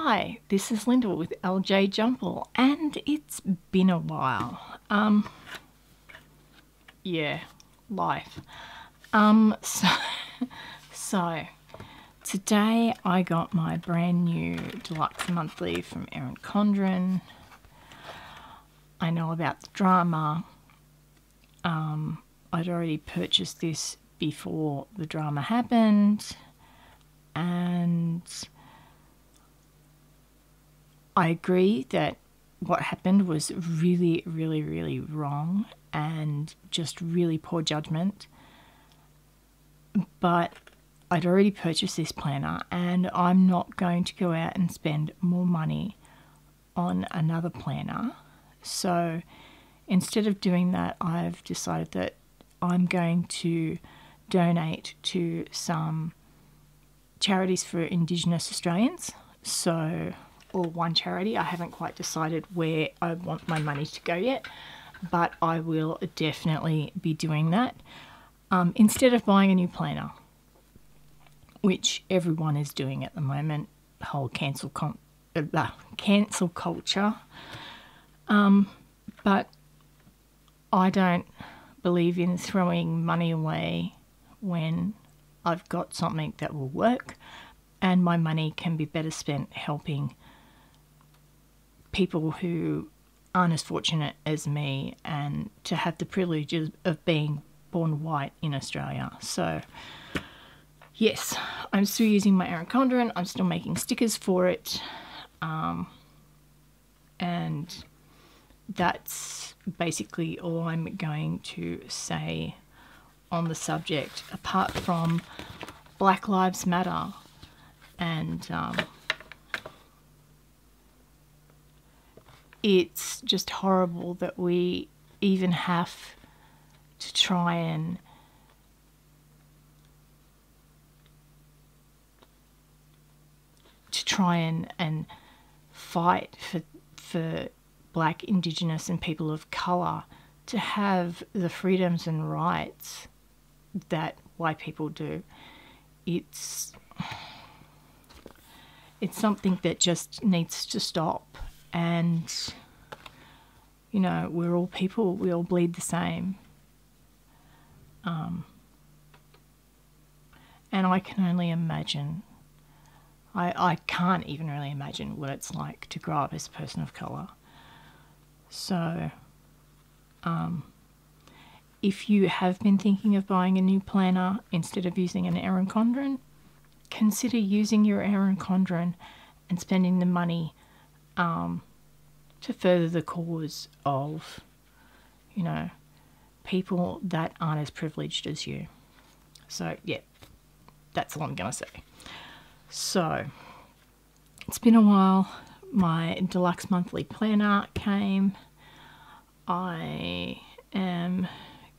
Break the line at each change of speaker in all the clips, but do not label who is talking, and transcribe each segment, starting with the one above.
Hi, this is Linda with LJJumble, and it's been a while. Yeah, life. So today I got my brand new Deluxe monthly from Erin Condren. I know about the drama. I'd already purchased this before the drama happened, and I agree that what happened was really, really, really wrong and just really poor judgment. But I'd already purchased this planner and I'm not going to go out and spend more money on another planner. So instead of doing that, I've decided that I'm going to donate to some charities for Indigenous Australians. Or one charity. I haven't quite decided where I want my money to go yet, but I will definitely be doing that instead of buying a new planner, which everyone is doing at the moment. The whole cancel culture. But I don't believe in throwing money away when I've got something that will work, and my money can be better spent helping people who aren't as fortunate as me and to have the privileges of being born white in Australia. So yes, I'm still using my Erin Condren. I'm still making stickers for it. And that's basically all I'm going to say on the subject, apart from Black Lives Matter. And it's just horrible that we even have to try and fight for Black, Indigenous and people of colour to have the freedoms and rights that white people do. It's something that just needs to stop. And, you know, we're all people. We all bleed the same. And I can only imagine, I can't even really imagine what it's like to grow up as a person of colour. So, if you have been thinking of buying a new planner instead of using an Erin Condren, consider using your Erin Condren and spending the money to further the cause of, you know, people that aren't as privileged as you. So, yeah, that's all I'm going to say. So, it's been a while. My Deluxe monthly planner came. I am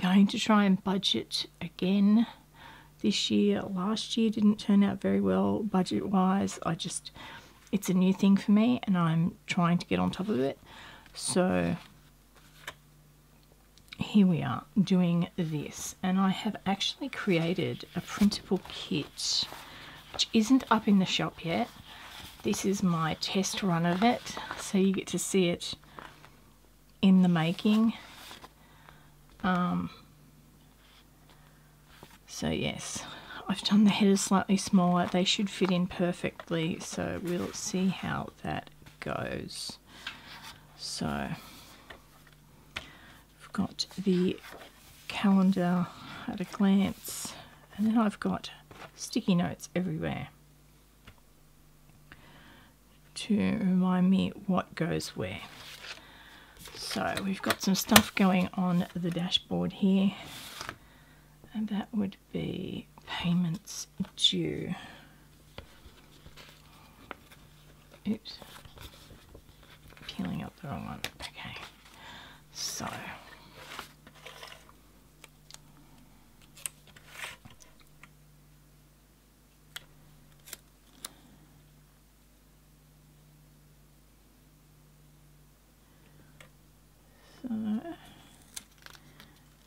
going to try and budget again this year. Last year didn't turn out very well budget-wise. It's a new thing for me and I'm trying to get on top of it. So here we are doing this, and I have actually created a printable kit which isn't up in the shop yet. This is my test run of it, so you get to see it in the making. So yes, I've done the headers slightly smaller. They should fit in perfectly, so we'll see how that goes. So I've got the calendar at a glance, and then I've got sticky notes everywhere to remind me what goes where. So we've got some stuff going on the dashboard here, and that would be payments due. Oops, peeling up the wrong one. Okay, so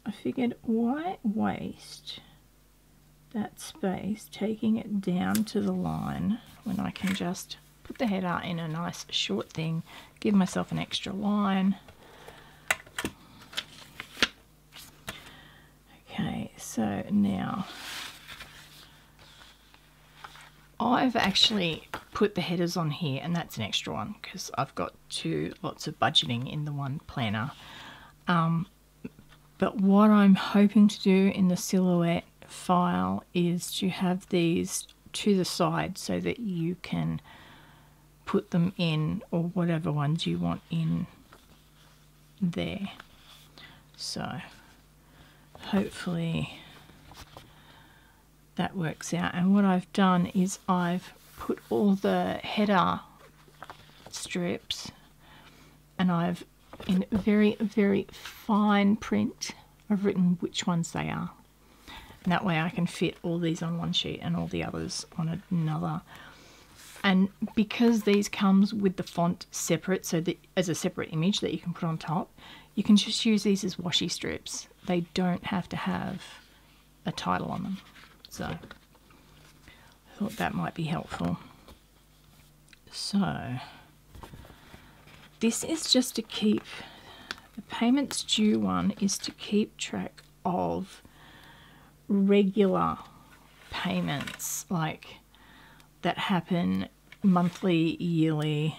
I figured, why waste that space taking it down to the line when I can just put the header in a nice short thing, give myself an extra line. Okay, so now I've actually put the headers on here, and that's an extra one because I've got lots of budgeting in the one planner. But what I'm hoping to do in the silhouette file is to have these to the side so that you can put them in, or whatever ones you want in there. So hopefully that works out. And what I've done is I've put all the header strips, and I've, in very, very fine print, I've written which ones they are. And that way I can fit all these on one sheet and all the others on another. And because these comes with the font separate, so that as a separate image that you can put on top, you can just use these as washi strips. They don't have to have a title on them. So I thought that might be helpful. So this is just to keep, the payments due one is to keep track of regular payments, like that happen monthly, yearly,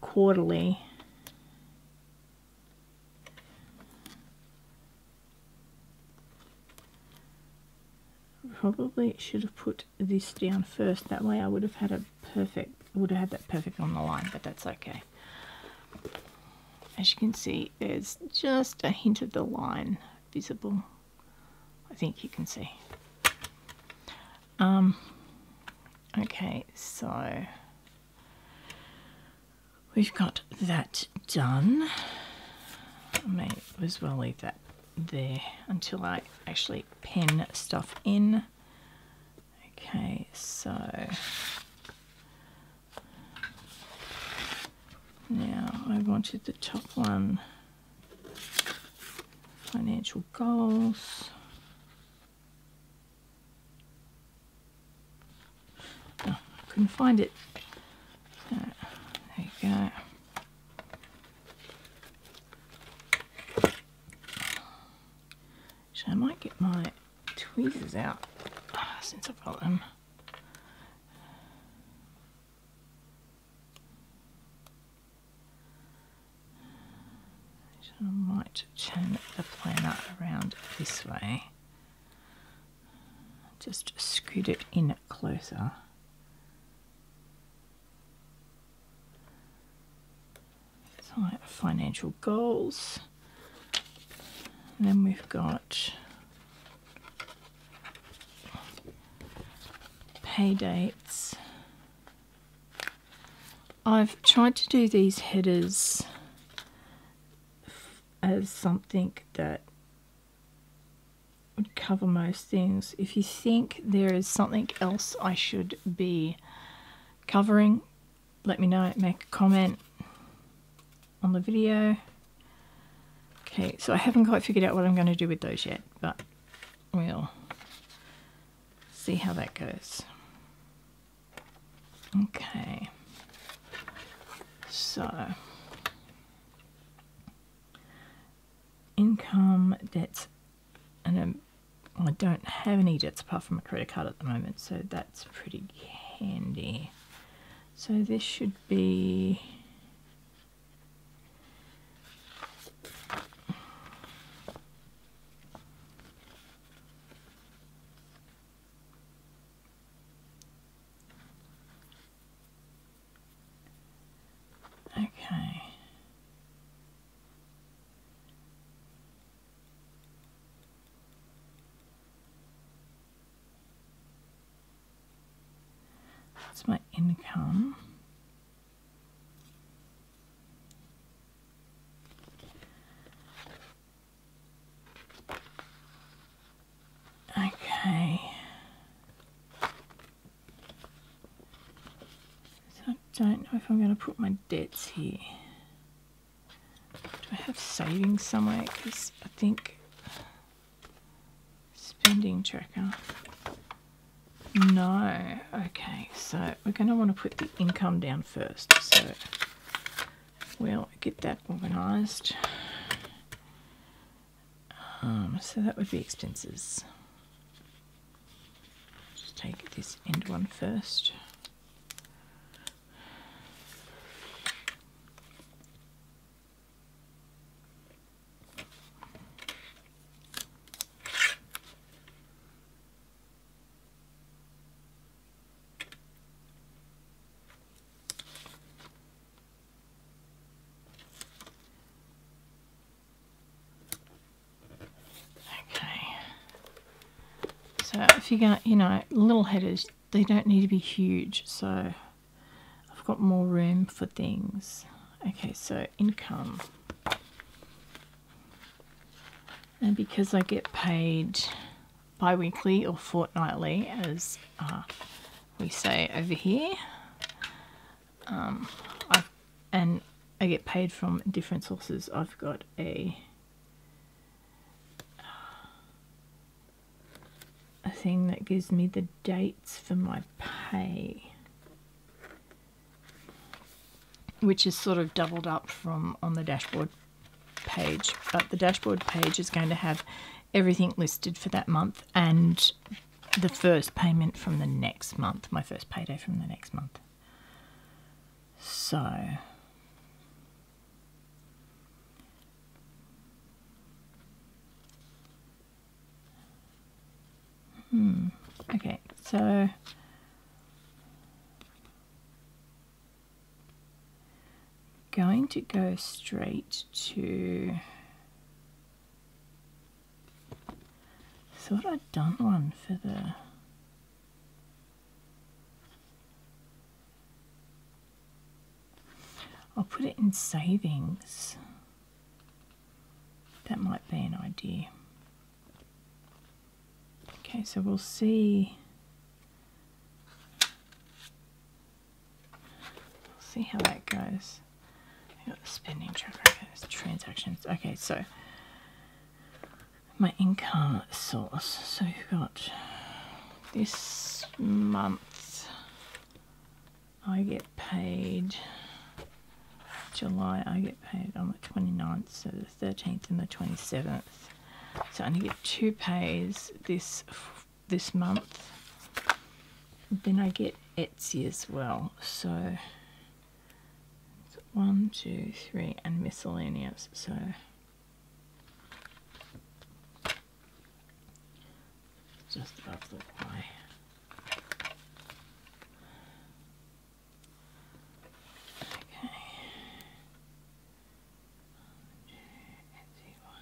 quarterly. Probably should have put this down first, that way I would have had that perfect on the line, but that's okay. As you can see, there's just a hint of the line visible. I think you can see. Okay, so we've got that done. I may as well leave that there until I actually pen stuff in. Okay, so now I wanted the top one, financial goals. Oh, I couldn't find it. There you go. So I might get my tweezers out since I've got them. So I might turn the planner around this way. Just scoot it in closer. So financial goals. And then we've got pay dates. I've tried to do these headers as something that would cover most things. If you think there is something else I should be covering, let me know, make a comment on the video. Okay, so I haven't quite figured out what I'm going to do with those yet, but we'll see how that goes. Okay, so income, debts, and I don't have any debts apart from a credit card at the moment, so that's pretty handy. So this should be okay. That's my income. Okay. So I don't know if I'm going to put my debts here. Do I have savings somewhere? Because I think spending tracker. No. Okay, so we're going to want to put the income down first. So we'll get that organised. So that would be expenses. Just take this end one first. So if you're going, you know, little headers, they don't need to be huge. So I've got more room for things. Okay, so income. And because I get paid bi-weekly or fortnightly, as we say over here, and I get paid from different sources, I've got a thing that gives me the dates for my pay, which is sort of doubled up from on the dashboard page, but the dashboard page is going to have everything listed for that month and the first payment from the next month, my first payday from the next month. So okay, so going to go straight to, thought I'd done one for the, I'll put it in savings. That might be an idea. Okay, so we'll see how that goes. Got the spending tracker, transactions. Okay, so my income source. So you've got this month I get paid, July I get paid on the 29th, so the 13th and the 27th. So I only get 2 pays this month. Then I get Etsy as well. So 1, 2, 3, and miscellaneous. So just above the Y. Okay. Etsy 1.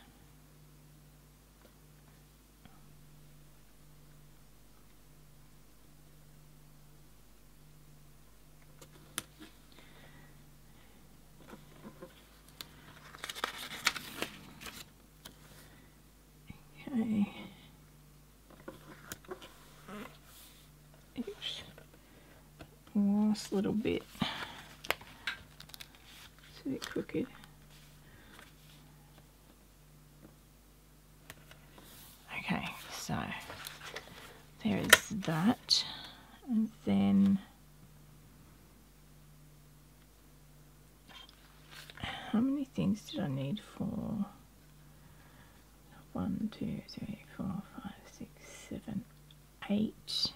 Okay. Oops. Last little bit. It's a bit crooked. Okay, so there is that. And then how many things did I need for 1, 2, 3, 4, 5, 6, 7, 8.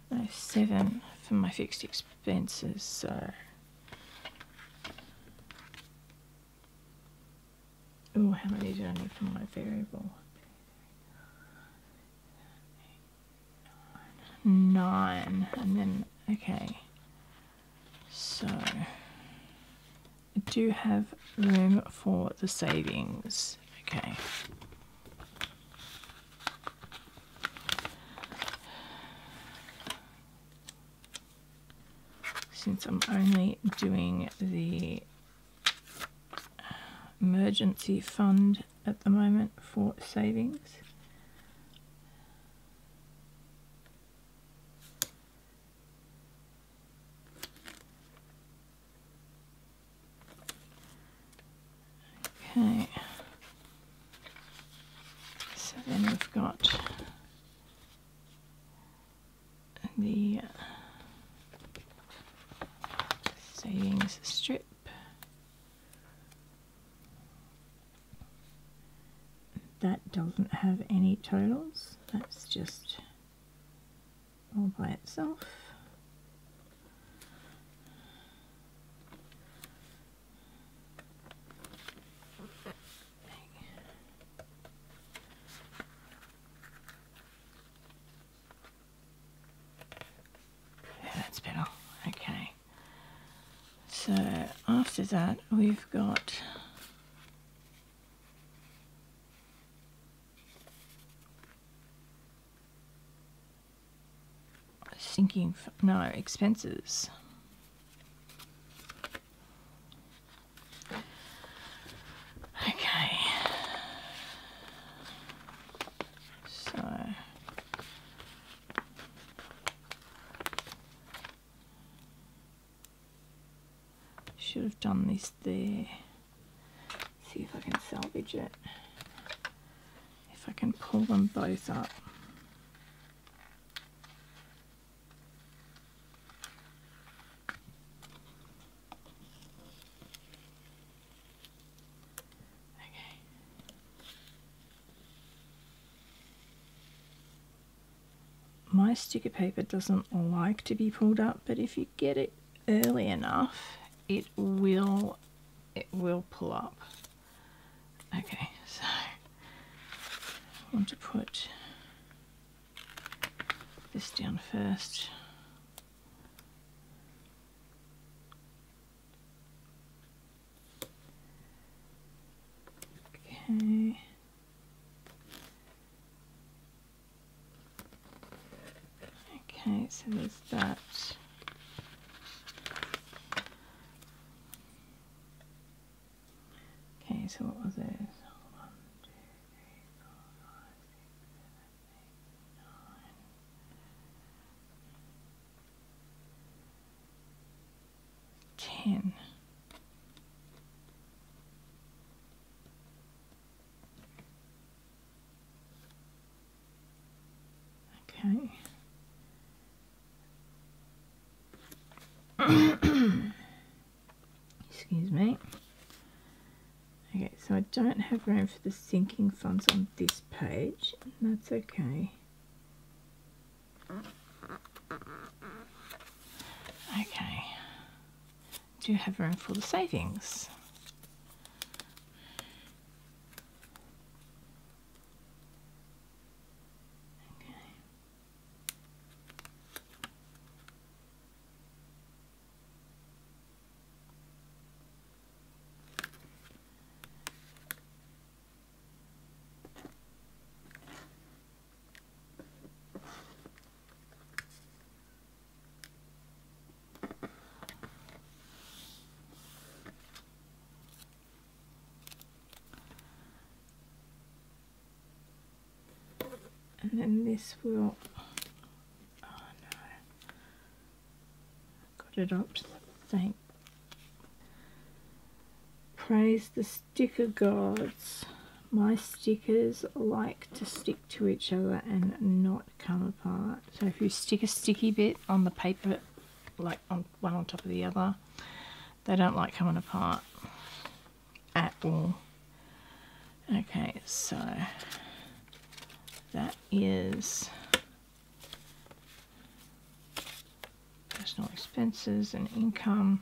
No, 7 for my fixed expenses, so oh, how many do I need for my variable? 9, and then okay, so I do have room for the savings. Okay. Since I'm only doing the emergency fund at the moment for savings. Okay. So the savings strip. That doesn't have any totals, that's just all by itself. Yeah, that's better. Okay. So after that, we've got expenses. Okay. So should have done this there. See if I can salvage it. If I can pull them both up. My sticker paper doesn't like to be pulled up, but if you get it early enough, it will pull up. Okay, so I want to put this down first. Okay. Okay, so there's that. Okay, so what was it? 1, 2, 3, 4, 5, 6, 7, 8, 9, 10. Okay. Excuse me. Okay, so I don't have room for the sinking funds on this page, and that's okay. Okay, do have room for the savings. And then this will, oh no, got it up to thank, praise the sticker gods. My stickers like to stick to each other and not come apart. So if you stick a sticky bit on the paper, like on one on top of the other, they don't like coming apart at all. Okay, so that is personal expenses and income.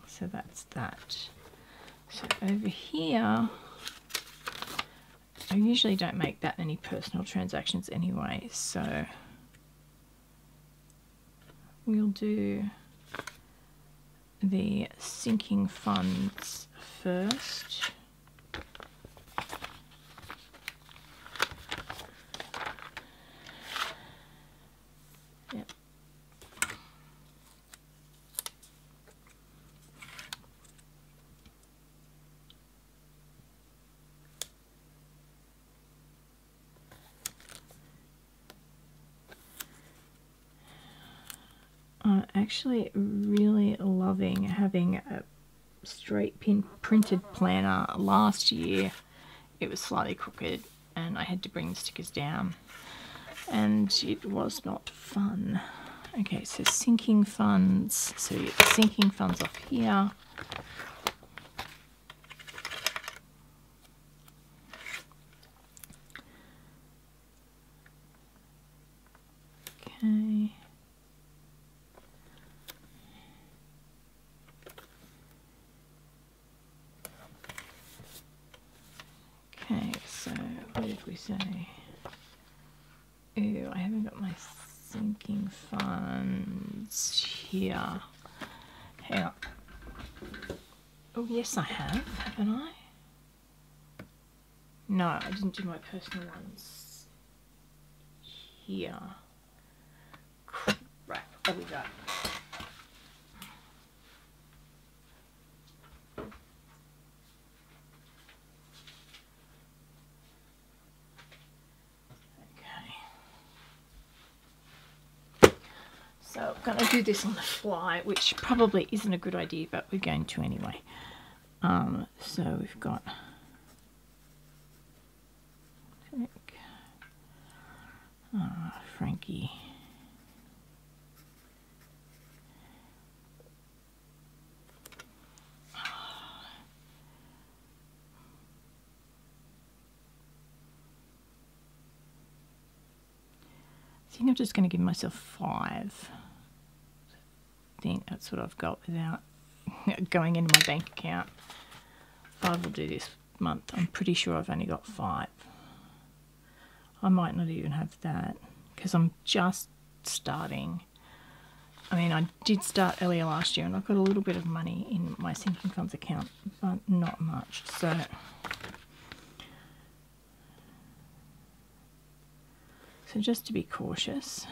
So that's that. So over here, I usually don't make that many personal transactions anyway, so we'll do the sinking funds first. Yep. I'm actually really loving having a straight pin printed planner. Last year it was slightly crooked and I had to bring the stickers down, and it was not fun. Okay, so sinking funds. So you get the sinking funds off here. Okay. Okay, so what did we say? Ooh, I haven't got my sinking funds here. Hang on. Oh, yes, I have, haven't I? No, I didn't do my personal ones here. Right, there we go. So I'm going to do this on the fly, which probably isn't a good idea, but we're going to anyway. So we've got Frankie. I think I'm just going to give myself 5. I think that's what I've got without going into my bank account. 5 will do this month. I'm pretty sure I've only got 5. I might not even have that because I'm just starting. I mean, I did start earlier last year and I've got a little bit of money in my sinking funds account, but not much. So just to be cautious,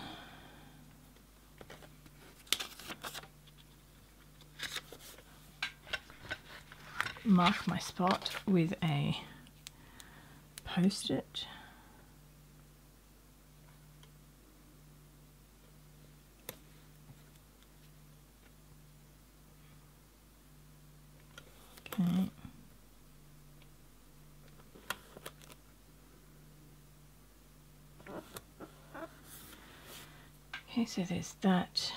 mark my spot with a post-it. Okay. Okay, so there's that.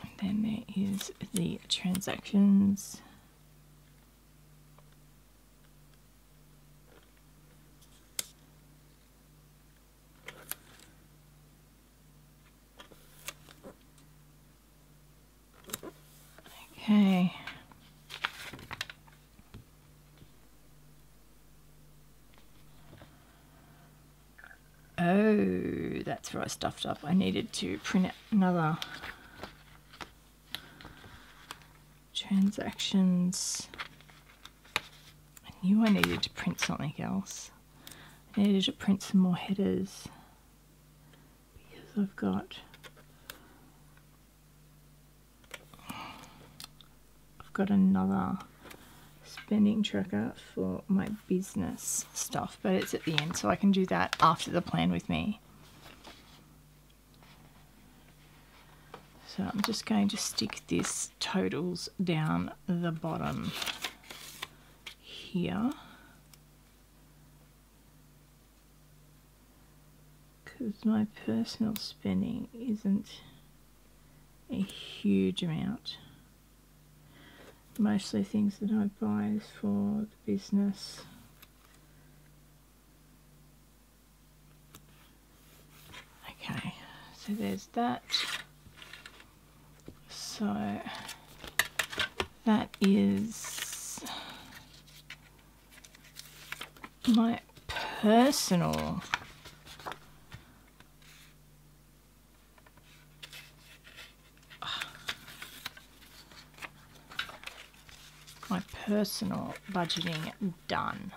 And then there is the transactions. Okay. Oh, that's where I stuffed up. I needed to print out another transactions. I knew I needed to print something else. I needed to print some more headers because I've got another spending tracker for my business stuff, but it's at the end, so I can do that after the plan with me. So I'm just going to stick this totals down the bottom here, because my personal spending isn't a huge amount. Mostly things that I buy is for the business. Okay, so there's that. So that is my personal budgeting done.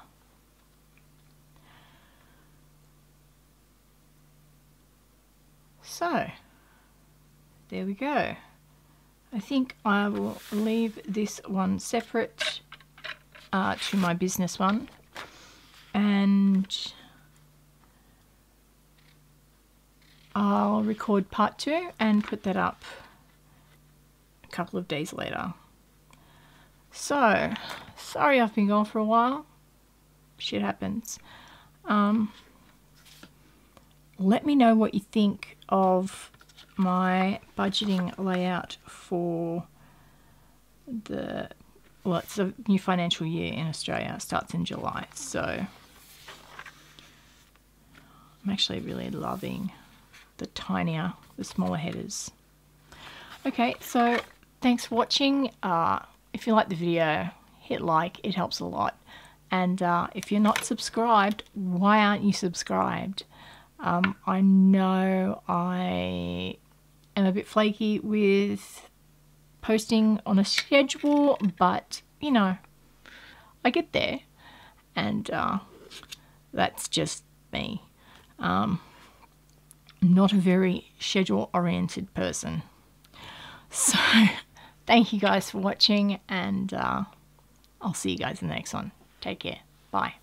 So there we go. I think I will leave this one separate to my business one, and I'll record part 2 and put that up a couple of days later. So, sorry I've been gone for a while. Shit happens. Let me know what you think of my budgeting layout for it's a new financial year in Australia. It starts in July, so I'm actually really loving the smaller headers. Okay, so thanks for watching. If you like the video, hit like, it helps a lot. And if you're not subscribed, why aren't you subscribed? I know I am a bit flaky with posting on a schedule, but you know, I get there, and that's just me. Not a very schedule oriented person. So thank you guys for watching, and I'll see you guys in the next one. Take care. Bye.